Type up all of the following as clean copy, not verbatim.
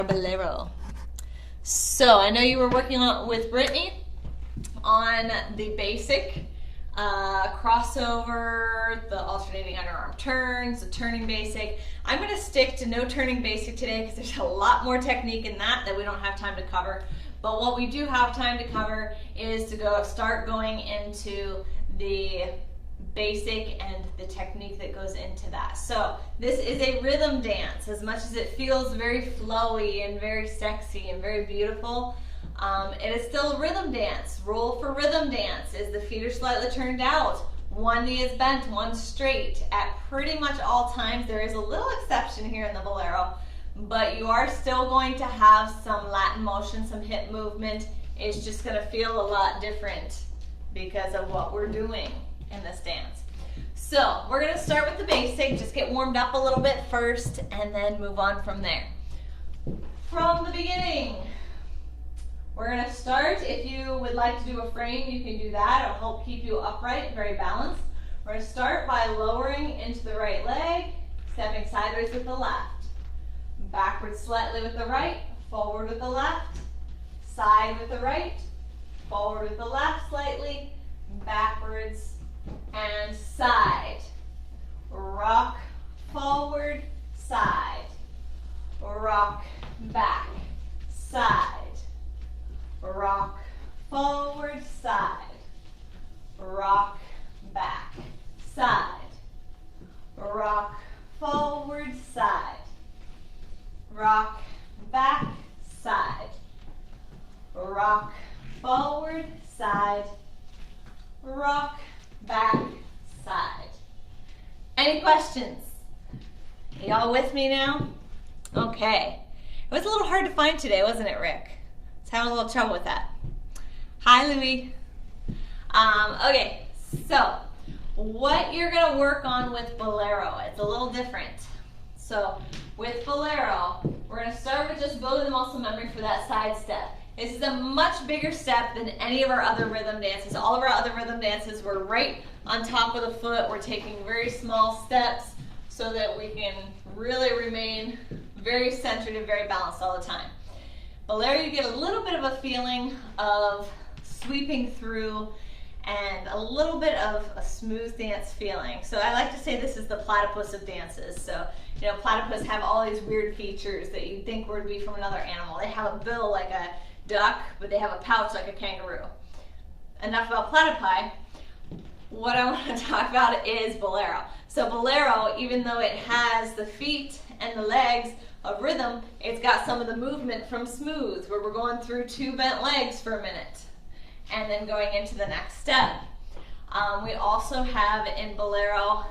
Bolero. So I know you were working on with Brittany on the basic crossover, the alternating underarm turns, the turning basic. I'm going to stick to no turning basic today because there's a lot more technique in that we don't have time to cover. But what we do have time to cover is to start going into the basic and the technique that goes into that. So this is a rhythm dance. As much as it feels very flowy and very sexy and very beautiful, it is still a rhythm dance. Rule for rhythm dance is the feet are slightly turned out, one knee is bent, one straight at pretty much all times. There is a little exception here in the Bolero, but you are still going to have some Latin motion, some hip movement. It's just going to feel a lot different because of what we're doing in this dance. So we're going to start with the basic, just get warmed up a little bit first and then move on from there. From the beginning, we're going to start. If you would like to do a frame, you can do that. It'll help keep you upright, very balanced. We're going to start by lowering into the right leg, stepping sideways with the left, backwards slightly with the right, forward with the left, side with the right, forward with the left slightly, backwards and side. Rock forward, side. Rock back, side. Rock forward, side. Rock back, side. Rock forward, side. Rock back, side. Rock forward, side. Rock back, side. Any questions? Are y'all with me now? Okay. It was a little hard to find today, wasn't it, Rick? I was having a little trouble with that. Hi, Louie. Okay, so what you're going to work on with Bolero, it's a little different. So with Bolero, we're going to start with just building the muscle memory for that side step. This is a much bigger step than any of our other rhythm dances. All of our other rhythm dances, we're right on top of the foot. We're taking very small steps so that we can really remain very centered and very balanced all the time. Bolero, you get a little bit of a feeling of sweeping through and a little bit of a smooth dance feeling. So I like to say this is the platypus of dances. So, you know, platypus have all these weird features that you'd think would be from another animal. They have a bill like a duck, but they have a pouch like a kangaroo. Enough about platypi. What I want to talk about is Bolero. So Bolero, even though it has the feet and the legs of rhythm, it's got some of the movement from smooth, where we're going through two bent legs for a minute and then going into the next step. We also have in Bolero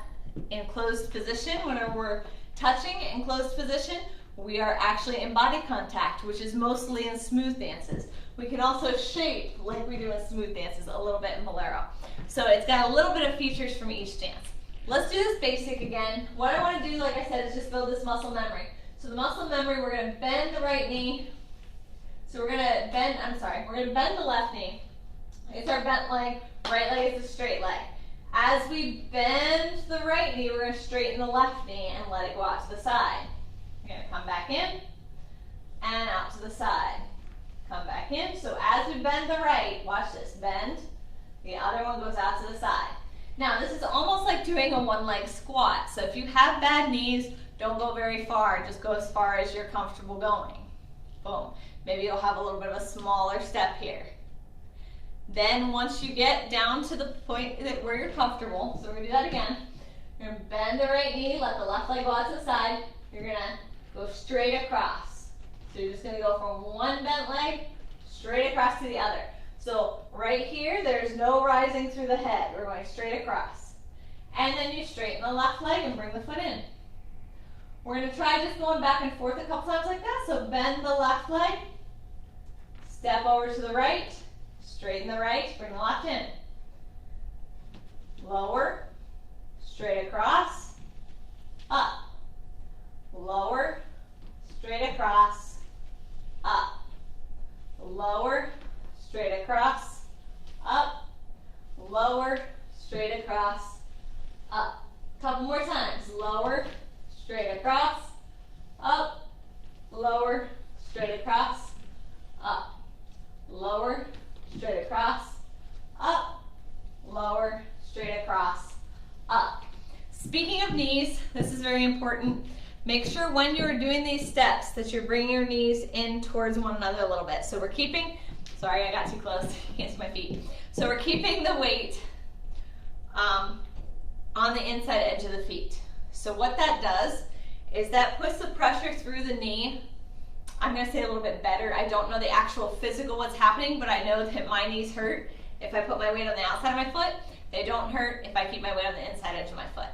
in closed position, whenever we're touching in closed position, we are actually in body contact, which is mostly in smooth dances. We can also shape like we do in smooth dances a little bit in Bolero. So it's got a little bit of features from each dance. Let's do this basic again. What I want to do, like I said, is just build this muscle memory. So the muscle memory, we're going to bend the right knee. So we're going to bend, we're going to bend the left knee. It's our bent leg, right leg is a straight leg. As we bend the right knee, we're going to straighten the left knee and let it go out to the side. We're going to come back in and out to the side. Come back in. So as we bend the right, watch this, bend. The other one goes out to the side. Now this is almost like doing a one-leg squat. So if you have bad knees, don't go very far. Just go as far as you're comfortable going. Boom. Maybe you'll have a little bit of a smaller step here. Then once you get down to the point where you're comfortable, so we're going to do that again. You're going to bend the right knee, let the left leg go out to the side. You're going to go straight across. So you're just going to go from one bent leg straight across to the other. So right here, there's no rising through the head. We're going straight across. And then you straighten the left leg and bring the foot in. We're going to try just going back and forth a couple times like that. So bend the left leg, step over to the right, straighten the right, bring the left in. Lower, straight across, up. Lower, straight across, up. Lower, straight across, up. Lower, straight across, up. Couple more times. Lower, straight across, up. Lower, important. Make sure when you're doing these steps that you're bringing your knees in towards one another a little bit. So we're keeping, sorry, I got too close, you can't see my feet. So we're keeping the weight on the inside edge of the feet. So what that does is that puts the pressure through the knee. I'm gonna say a little bit better. I don't know the actual physical what's happening, but I know that my knees hurt if I put my weight on the outside of my foot. They don't hurt if I keep my weight on the inside edge of my foot.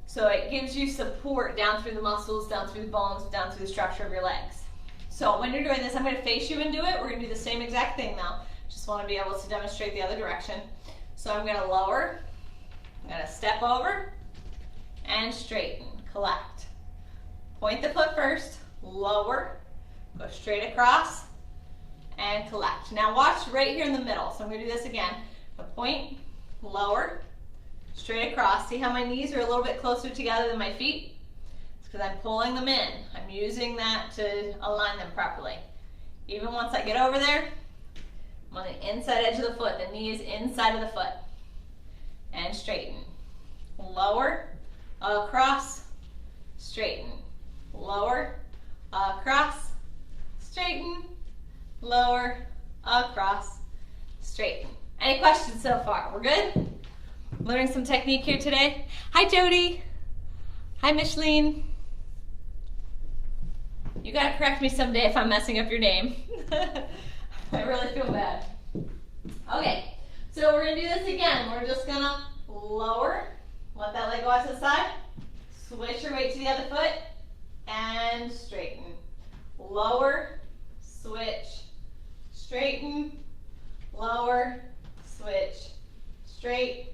So it gives you support down through the muscles, down through the bones, down through the structure of your legs. So when you're doing this, I'm gonna face you and do it. We're gonna do the same exact thing now. Just wanna be able to demonstrate the other direction. So I'm gonna lower, I'm gonna step over, and straighten, collect. Point the foot first, lower, go straight across, and collect. Now watch right here in the middle. So I'm gonna do this again. A point, lower, straight across. See how my knees are a little bit closer together than my feet? It's because I'm pulling them in. I'm using that to align them properly. Even once I get over there, I'm on the inside edge of the foot. The knee is inside of the foot. And straighten. Lower, across, straighten. Lower, across, straighten. Lower, across, straighten. Any questions so far? We're good? Learning some technique here today. Hi, Jody. Hi, Micheline. You gotta correct me someday if I'm messing up your name. I really feel bad. Okay, so we're gonna do this again. We're just gonna lower, let that leg go out to the side, switch your weight to the other foot, and straighten. Lower, switch, straighten, lower, switch, straight,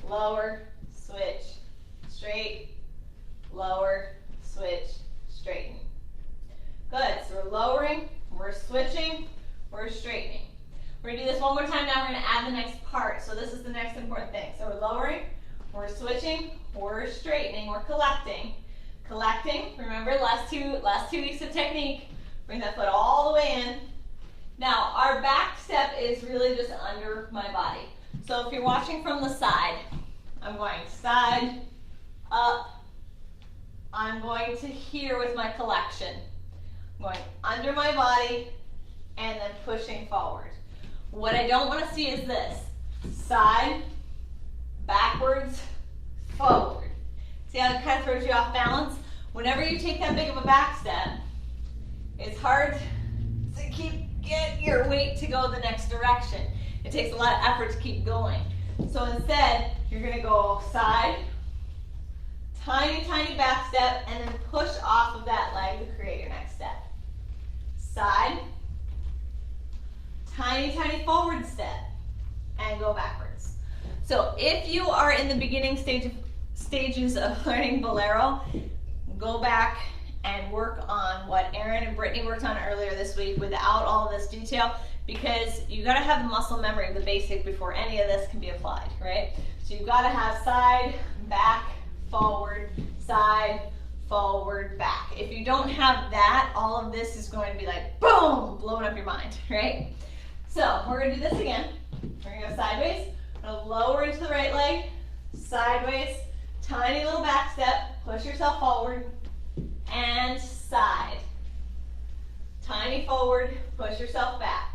lower, switch, straight, lower, switch, straighten. Good, so we're lowering, we're switching, we're straightening. We're gonna do this one more time now, we're gonna add the next part. So this is the next important thing. So we're lowering, we're switching, we're straightening, we're collecting. Collecting, remember last two weeks of technique, bring that foot all the way in. Now our back step is really just under my body. So if you're watching from the side, I'm going side, up. I'm going to here with my collection. I'm going under my body and then pushing forward. What I don't want to see is this. Side, backwards, forward. See how it kind of throws you off balance? Whenever you take that big of a back step, it's hard to get your weight to go the next direction. It takes a lot of effort to keep going. So instead, you're gonna go side, tiny, tiny back step, and then push off of that leg to create your next step. Side, tiny, tiny forward step, and go backwards. So if you are in the beginning stages of learning Bolero, go back and work on what Erin and Brittany worked on earlier this week without all of this detail, because you gotta have the muscle memory of the basic before any of this can be applied, right? So you've gotta have side, back, forward, side, forward, back. If you don't have that, all of this is going to be like, boom, blowing up your mind, right? So we're gonna do this again. We're gonna go sideways, we're gonna lower into the right leg, sideways, tiny little back step, push yourself forward, and side. Tiny forward, push yourself back,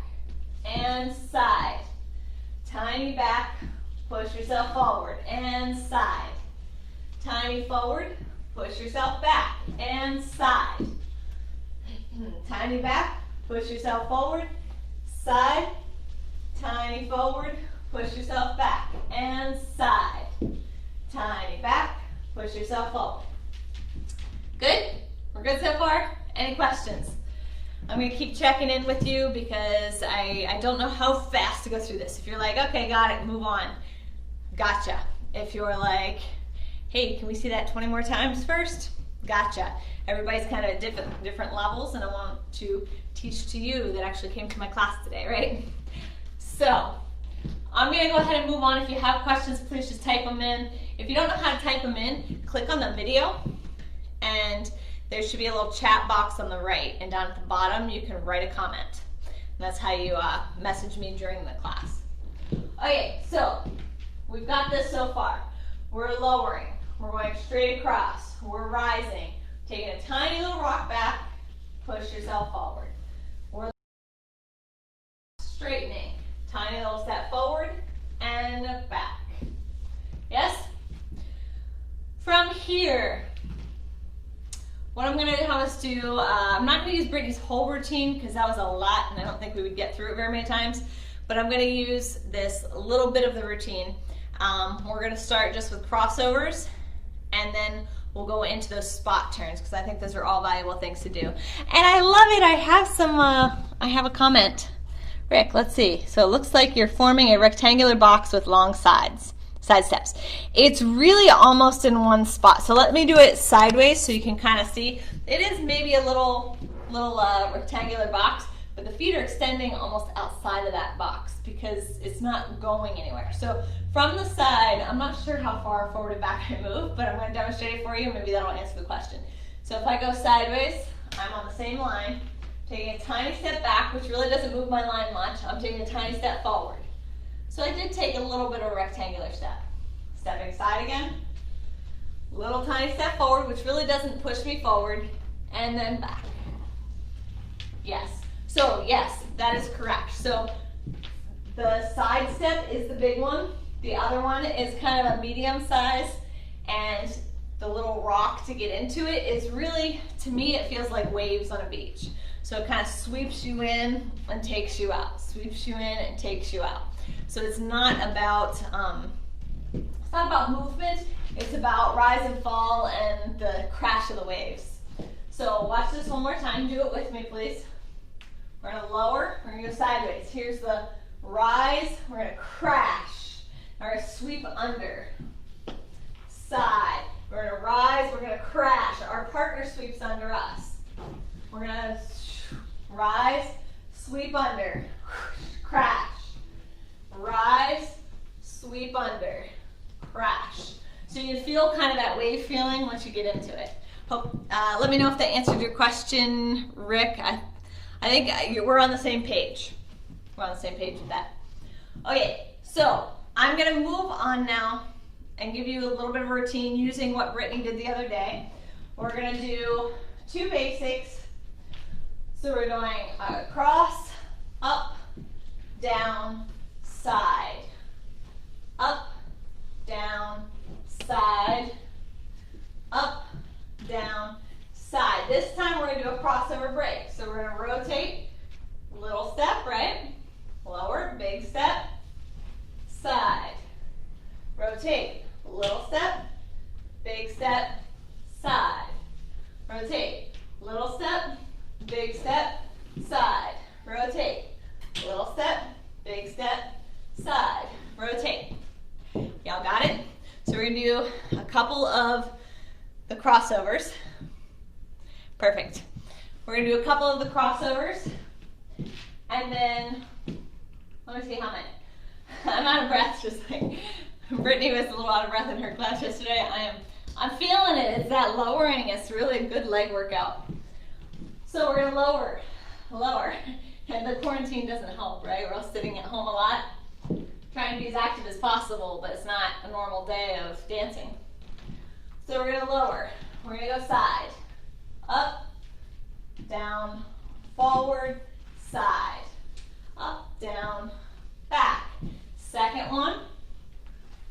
and side. Tiny back, push yourself forward, and side. Tiny forward, push yourself back, and side. Tiny back, push yourself forward, side. Tiny forward, push yourself back, and side. Tiny back, push yourself forward. Good? We're good so far? Any questions? I'm gonna keep checking in with you because I don't know how fast to go through this. If you're like, okay, got it, move on, gotcha. If you're like, hey, can we see that 20 more times first? Gotcha. Everybody's kind of at different levels, and I want to teach to you that actually came to my class today, right? So, I'm gonna go ahead and move on. If you have questions, please just type them in. If you don't know how to type them in, click on the video, and there should be a little chat box on the right, and down at the bottom you can write a comment. And that's how you message me during the class. Okay, so we've got this so far. We're lowering, We're going straight across. We're rising. Taking a tiny little rock back, push yourself forward. We're straightening. Tiny little step forward and back. Yes? From here, what I'm going to have us do, I'm not going to use Brittany's whole routine because that was a lot and I don't think we would get through it very many times, but I'm going to use this little bit of the routine. We're going to start just with crossovers and then we'll go into those spot turns because I think those are all valuable things to do. And I love it. I have a comment. Rick, let's see. So it looks like you're forming a rectangular box with long side steps. It's really almost in one spot. So let me do it sideways so you can kind of see. It is maybe a little rectangular box, but the feet are extending almost outside of that box because it's not going anywhere. So from the side, I'm not sure how far forward and back I move, but I'm going to demonstrate it for you. Maybe that'll answer the question. So if I go sideways, I'm on the same line, taking a tiny step back, which really doesn't move my line much. I'm taking a tiny step forward. So I did take a little bit of a rectangular step. Stepping side again, little tiny step forward, which really doesn't push me forward, and then back. Yes. So yes, that is correct. So the side step is the big one. The other one is kind of a medium size, and the little rock to get into it is really, to me, it feels like waves on a beach. So it kind of sweeps you in and takes you out, sweeps you in and takes you out. So it's not about movement, it's about rise and fall and the crash of the waves. So watch this one more time, do it with me please. We're gonna lower, we're gonna go sideways. Here's the rise, we're gonna crash. We're gonna sweep under, side. We're gonna rise, we're gonna crash. Our partner sweeps under us. We're gonna rise, sweep under, crash. Rise, sweep under, crash. So you feel kind of that wave feeling once you get into it. Let me know if that answered your question, Rick. I think we're on the same page. We're on the same page with that. Okay, so I'm going to move on now and give you a little bit of a routine using what Brittany did the other day. We're going to do 2 basics. So we're doing cross, up, down, side, up, down, side, up, down, side. This time we're going to do a crossover break. So we're going to rotate, little step, right? Lower, big step, side. Rotate, little step, big step, side. Rotate, little step, big step, side. Rotate, little step, big step, side. Rotate. Y'all got it? So we're gonna do a couple of the crossovers. Perfect. We're gonna do a couple of the crossovers, and then let me see how many. I'm out of breath, just like Brittany was a little out of breath in her class yesterday. I'm feeling it. It's that lowering. It's really a good leg workout. So we're gonna lower, and the quarantine doesn't help, right? We're all sitting at home a lot, trying to be as active as possible, but it's not a normal day of dancing. So we're gonna lower. We're gonna go side, up, down, forward, side, up, down, back. Second one,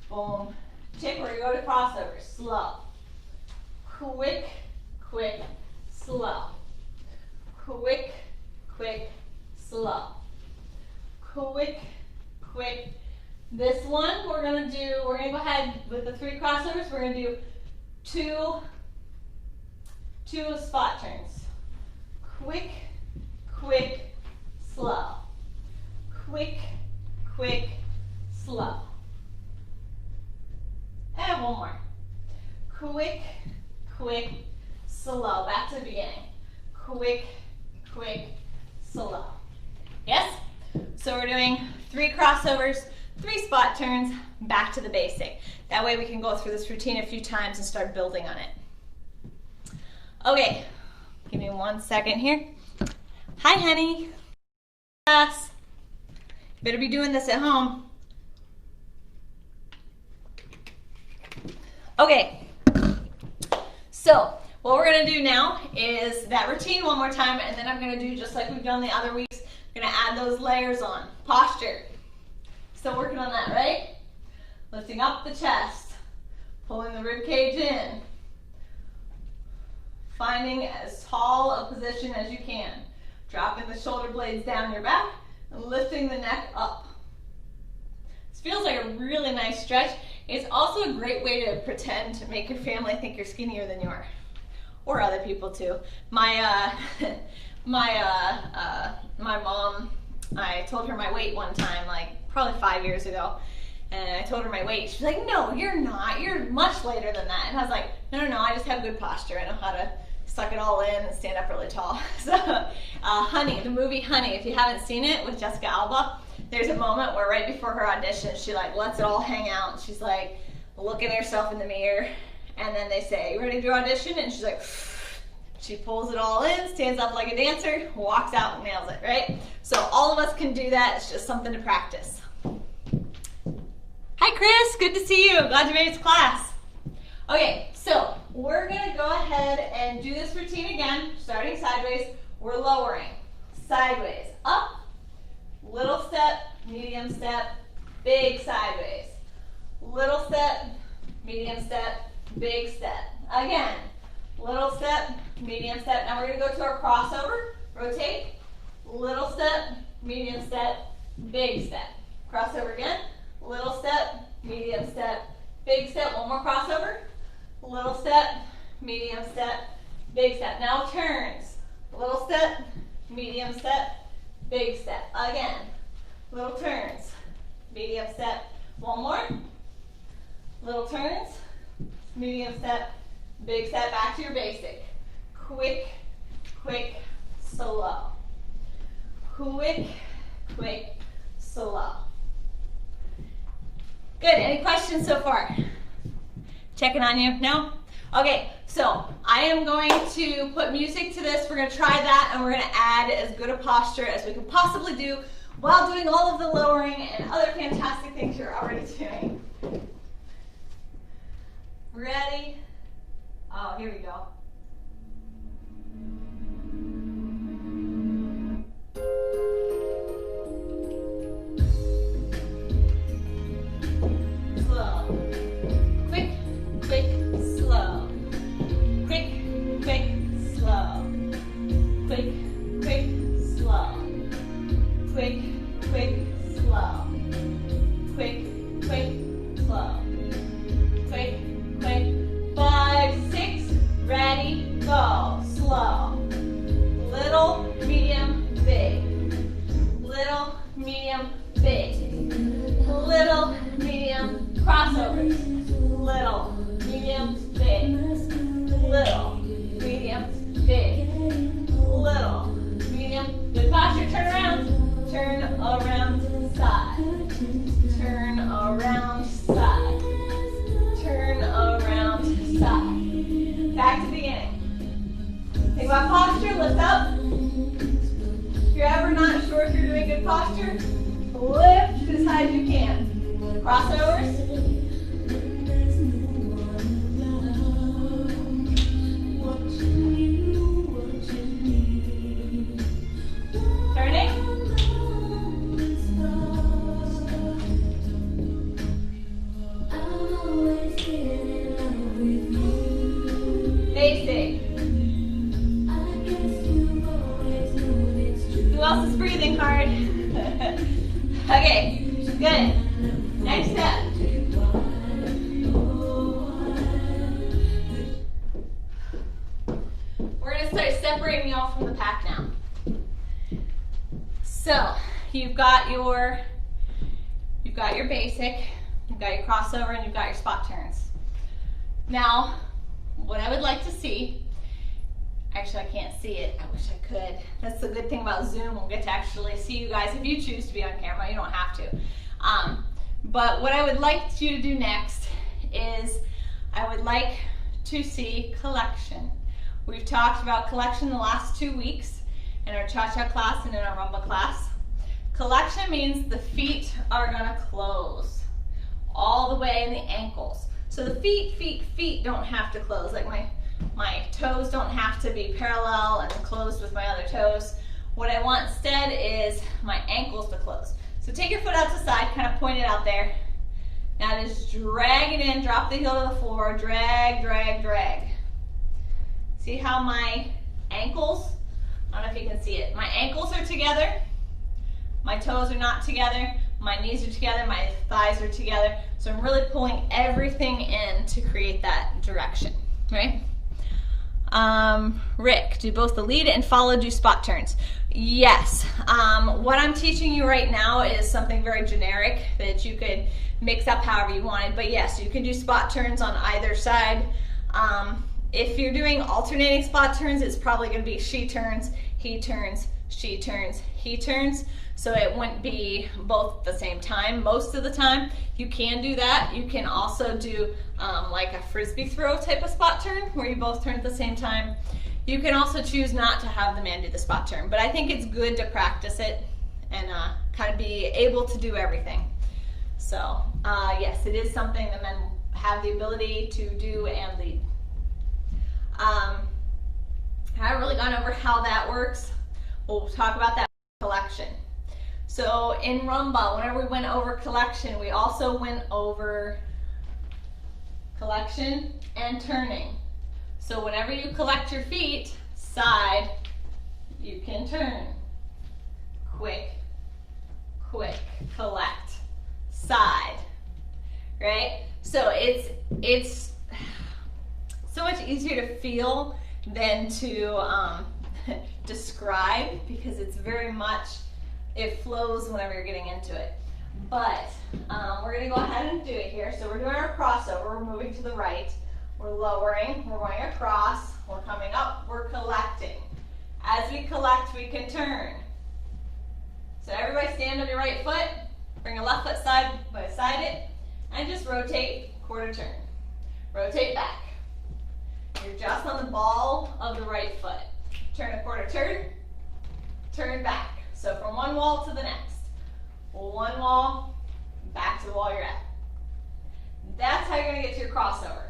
boom, tick. We're gonna go to crossovers, slow, quick, quick, slow, quick, quick, slow, quick, quick. This one we're gonna go ahead with the 3 crossovers. We're gonna do two spot turns. Quick, quick, slow. Quick, quick, slow. And one more. Quick, quick, slow. Back to the beginning. Quick, quick, slow. Yes? So we're doing 3 crossovers, 3 spot turns, back to the basic. That way we can go through this routine a few times and start building on it. Okay, give me 1 second here. Hi, honey. Class. You better be doing this at home. Okay, So what we're gonna do now is that routine one more time, and then I'm gonna do just like we've done the other weeks. I'm gonna add those layers on. Posture. Still working on that, right? Lifting up the chest, pulling the rib cage in, finding as tall a position as you can, dropping the shoulder blades down your back, and lifting the neck up. This feels like a really nice stretch. It's also a great way to pretend to make your family think you're skinnier than you are, or other people too. My mom, I told her my weight one time, like probably 5 years ago, and I told her my weight. She's like, "No, you're not. You're much lighter than that." And I was like, "No, I just have good posture. I know how to suck it all in and stand up really tall." So, Honey, the movie Honey, if you haven't seen it with Jessica Alba, there's a moment where right before her audition, she like lets it all hang out. And she's like looking at herself in the mirror, and then they say, "You ready to audition?" And she's like, she pulls it all in, stands up like a dancer, walks out and nails it, right? So all of us can do that. It's just something to practice. Hi, Chris. Good to see you. Glad you made it to class. Okay, so we're going to go ahead and do this routine again, starting sideways. We're lowering. Sideways, up, little step, medium step, big sideways. Little step, medium step, big step. Again, little step, medium step. Now we're going to go to our crossover. Rotate. Little step, medium step, big step. Crossover again. Little step, medium step, big step. One more crossover. Little step, medium step, big step. Now turns. Little step, medium step, big step. Again. Little turns, medium step. One more. Little turns, medium step, big step. Back to your basic. Quick, quick, slow. Quick, quick, slow. Good. Any questions so far? Checking on you? No? Okay, so I am going to put music to this. We're going to try that, and we're going to add as good a posture as we can possibly do while doing all of the lowering and other fantastic things you're already doing. Ready? Oh, here we go. Slow. Quick, quick, slow. Quick, quick, slow. Quick, quick, slow. Quick, quick, slow. Quick, quick, slow. Quick, quick. 5, 6, ready, go. Slow. Little, medium, big. Little, medium, big. Little, medium, crossovers. Little, medium, big. Little, medium, big. Little, medium. Good posture. Turn around. Turn around, side. Turn around, side. Turn around, side. Back to the beginning. Think about posture. Lift up. If you're ever not sure if you're doing good posture, lift as high as you can. Crossovers. Turning. Basic. Who else is breathing hard? Okay, good. Next step. We're going to start separating you all from the pack now. So, you've got your basic, you've got your crossover, and you've got your spot turns. Now, what I would like to see, actually I can't see it, I wish I could. That's the good thing about Zoom, we'll get to actually see you guys. If you choose to be on camera, you don't have to. But what I would like you to do next is, I would like to see collection. We've talked about collection the last 2 weeks in our cha-cha class and in our rumba class. Collection means the feet are gonna close all the way in the ankles. So the feet don't have to close. Like My toes don't have to be parallel and closed with my other toes. What I want instead is my ankles to close. So take your foot out to the side, kind of point it out there. Now just drag it in, drop the heel to the floor, drag, drag, drag. See how my ankles, I don't know if you can see it, my ankles are together, my toes are not together, my knees are together, my thighs are together. So I'm really pulling everything in to create that direction, right? Rick, do both the lead and follow do spot turns? Yes. What I'm teaching you right now is something very generic that you could mix up however you wanted, but yes, you can do spot turns on either side. If you're doing alternating spot turns, it's probably going to be she turns, he turns, she turns, he turns. So it wouldn't be both at the same time most of the time. You can do that. You can also do like a frisbee throw type of spot turn where you both turn at the same time. You can also choose not to have the man do the spot turn, but I think it's good to practice it and kind of be able to do everything. So yes, it is something the men have the ability to do and lead. I haven't really gone over how that works. We'll talk about that collection. So in rumba, whenever we went over collection, we also went over collection and turning. So whenever you collect your feet, side, you can turn. Quick, quick, collect, side, right? So it's so much easier to feel than to describe, because it's very much, it flows whenever you're getting into it. But we're going to go ahead and do it here. So we're doing our crossover. We're moving to the right. We're lowering. We're going across. We're coming up. We're collecting. As we collect, we can turn. So everybody stand on your right foot. Bring a left foot side by side it. And just rotate, quarter turn. Rotate back. You're just on the ball of the right foot. Turn a quarter turn. Turn back. So from one wall to the next. One wall, back to the wall you're at. That's how you're going to get to your crossover.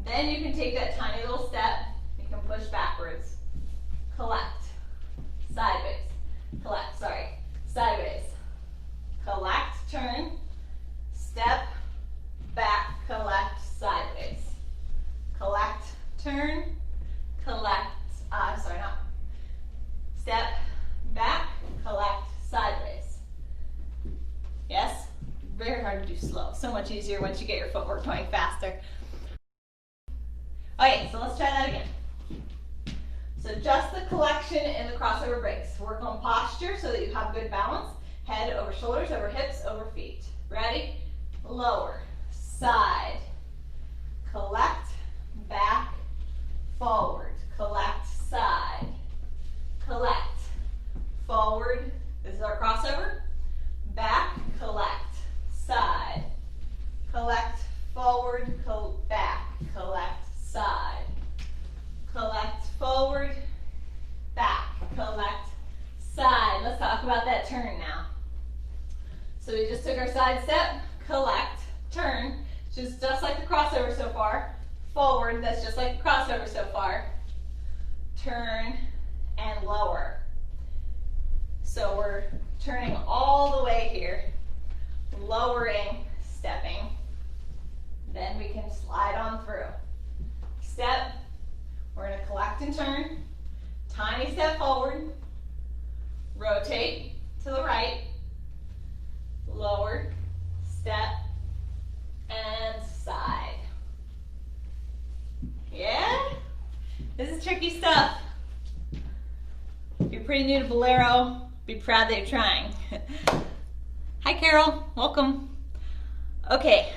Then you can take that tiny little step. You can push backwards. Collect. Sideways. Collect, sorry. Sideways. Collect, turn. Step, back, collect, sideways. Collect, turn. Collect, sorry, not. Step, back, collect, sideways. Yes? Very hard to do slow. So much easier once you get your footwork going faster. Okay, so let's try that again. So just the collection and the crossover breaks. Work on posture so that you have good balance. Head over shoulders, over hips, over feet. Ready? Lower, side, collect, back, forward, collect, side, collect, forward. This is our crossover. Back, collect, side, collect, forward, back, collect, side, collect, forward, back, collect, side. Let's talk about that turn now. So we just took our side step, collect, turn, just like the crossover so far. Forward, that's just like the crossover so far. Turn and lower. So we're turning all the way here, lowering, stepping, then we can slide on through. Step, we're going to collect and turn, tiny step forward, rotate to the right, lower, step, and side. Yeah? This is tricky stuff. If you're pretty new to Bolero, be proud that you're trying. Hi Carol, welcome. Okay,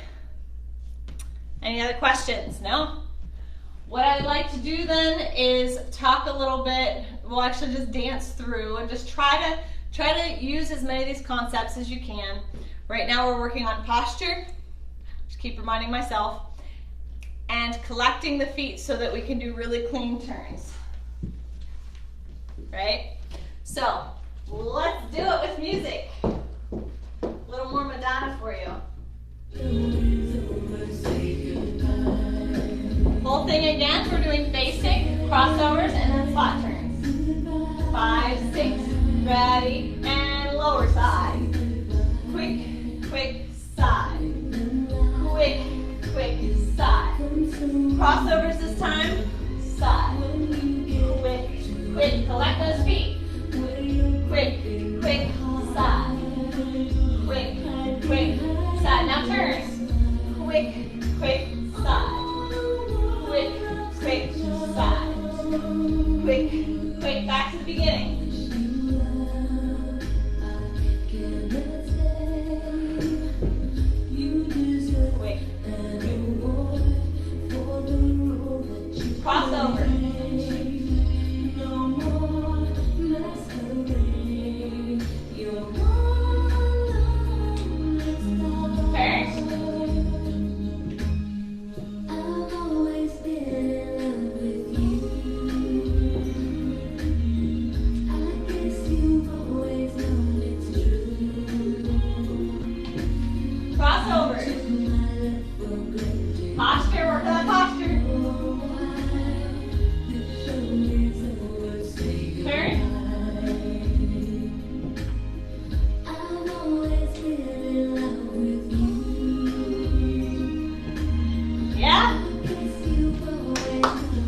any other questions? No? What I'd like to do then is talk a little bit, we'll actually just dance through and just try to use as many of these concepts as you can. Right now we're working on posture, just keep reminding myself, and collecting the feet so that we can do really clean turns. Right? So, let's do it with music. A little more Madonna for you. Whole thing again, we're doing bass Crossovers and then spot turns. 5, 6, ready, and lower side. Quick, quick side. Quick, quick side. Crossovers this time, side. Quick, quick, collect those feet. Quick, quick side. Quick, quick side. Now turn. Quick, quick side. Quick, quick side. Quick, quick, back to the beginning. Quick, crossover.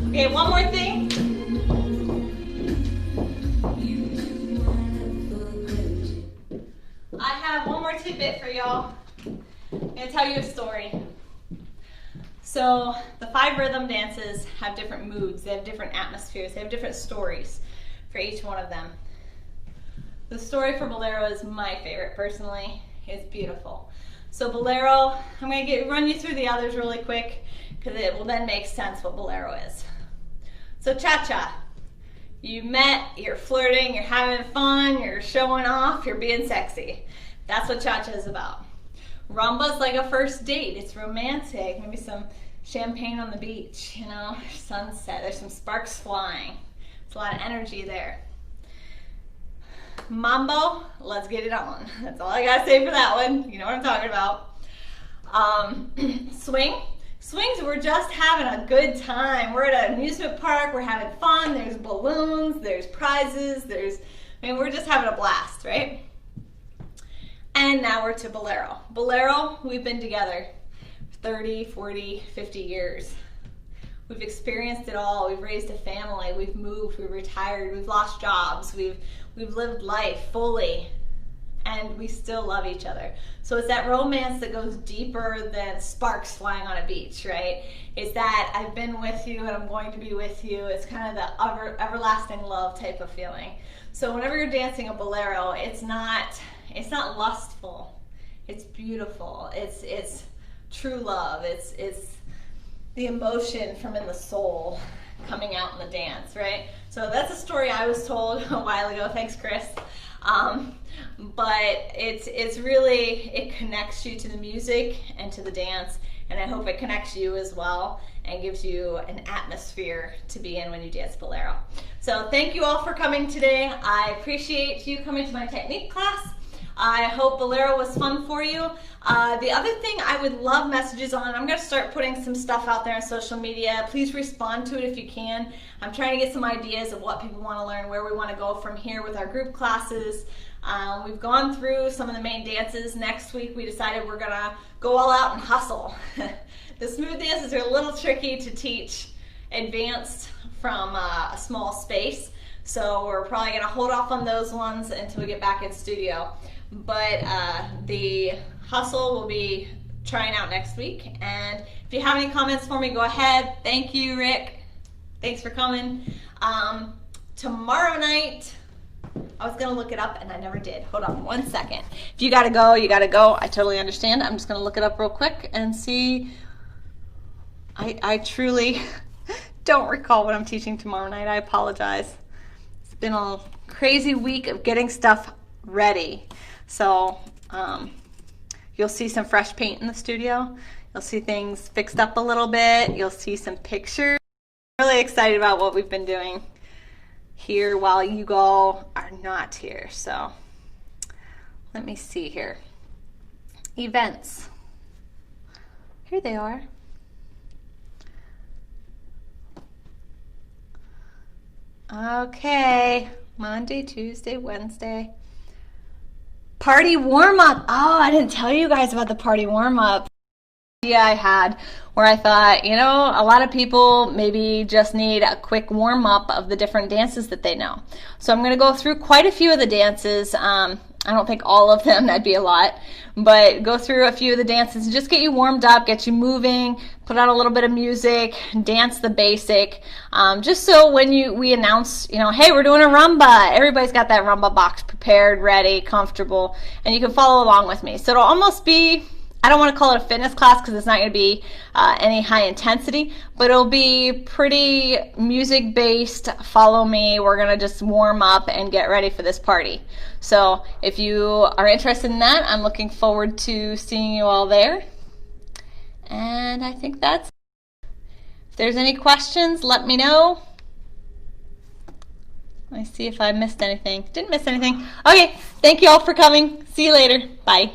Okay, one more thing. I have one more tidbit for y'all. I'm going to tell you a story. So the 5 rhythm dances have different moods, they have different atmospheres, they have different stories for each one of them. The story for Bolero is my favorite personally. It's beautiful. So Bolero, I'm going to run you through the others really quick because it will then make sense what Bolero is. So cha-cha, you met, you're flirting, you're having fun, you're showing off, you're being sexy. That's what cha-cha is about. Rumba's like a first date. It's romantic. Maybe some champagne on the beach, you know, sunset. There's some sparks flying. There's a lot of energy there. Mambo, let's get it on. That's all I gotta say for that one. You know what I'm talking about. Swings, we're just having a good time. We're at an amusement park, we're having fun, there's balloons, there's prizes, we're just having a blast, right? And now we're to Bolero. Bolero, we've been together 30, 40, 50 years. We've experienced it all. We've raised a family, we've moved, we've retired, we've lost jobs, we've lived life fully, and we still love each other. So it's that romance that goes deeper than sparks flying on a beach, right? It's that I've been with you and I'm going to be with you. It's kind of the everlasting love type of feeling. So whenever you're dancing a Bolero, it's not lustful. It's beautiful. It's true love. It's the emotion from in the soul coming out in the dance, right? So that's a story I was told a while ago. Thanks, Chris. But it's really, it connects you to the music and to the dance, and I hope it connects you as well and gives you an atmosphere to be in when you dance Bolero. So thank you all for coming today. I appreciate you coming to my technique class. I hope Bolero was fun for you. The other thing I would love messages on, I'm going to start putting some stuff out there on social media. Please respond to it if you can. I'm trying to get some ideas of what people want to learn, where we want to go from here with our group classes. We've gone through some of the main dances. Next week we decided we're going to go all out and hustle. The smooth dances are a little tricky to teach advanced from a small space, so we're probably going to hold off on those ones until we get back in studio. But the hustle will be trying out next week, and if you have any comments for me, go ahead. Thank you, Rick. Thanks for coming. Tomorrow night, I was gonna look it up and I never did. Hold on 1 second. If you gotta go, you gotta go. I totally understand. I'm just gonna look it up real quick and see. I truly don't recall what I'm teaching tomorrow night. I apologize. It's been a crazy week of getting stuff ready. So you'll see some fresh paint in the studio. You'll see things fixed up a little bit. You'll see some pictures. I'm really excited about what we've been doing here while you all are not here. So let me see here. Events. Here they are. Okay, Monday, Tuesday, Wednesday. Party warm-up. Oh, I didn't tell you guys about the party warm-up. I had where I thought, you know, a lot of people maybe just need a quick warm-up of the different dances that they know. So I'm going to go through quite a few of the dances. I don't think all of them, that'd be a lot, but go through a few of the dances and just get you warmed up, get you moving, put on a little bit of music, dance the basic, just so when we announce, you know, hey, we're doing a rumba, everybody's got that rumba box prepared, ready, comfortable, and you can follow along with me. So it'll almost be, I don't want to call it a fitness class because it's not going to be any high intensity, but it'll be pretty music based. Follow me. We're going to just warm up and get ready for this party. So if you are interested in that, I'm looking forward to seeing you all there. And I think that's it. If there's any questions, let me know. Let me see if I missed anything. Didn't miss anything. Okay, thank you all for coming. See you later. Bye.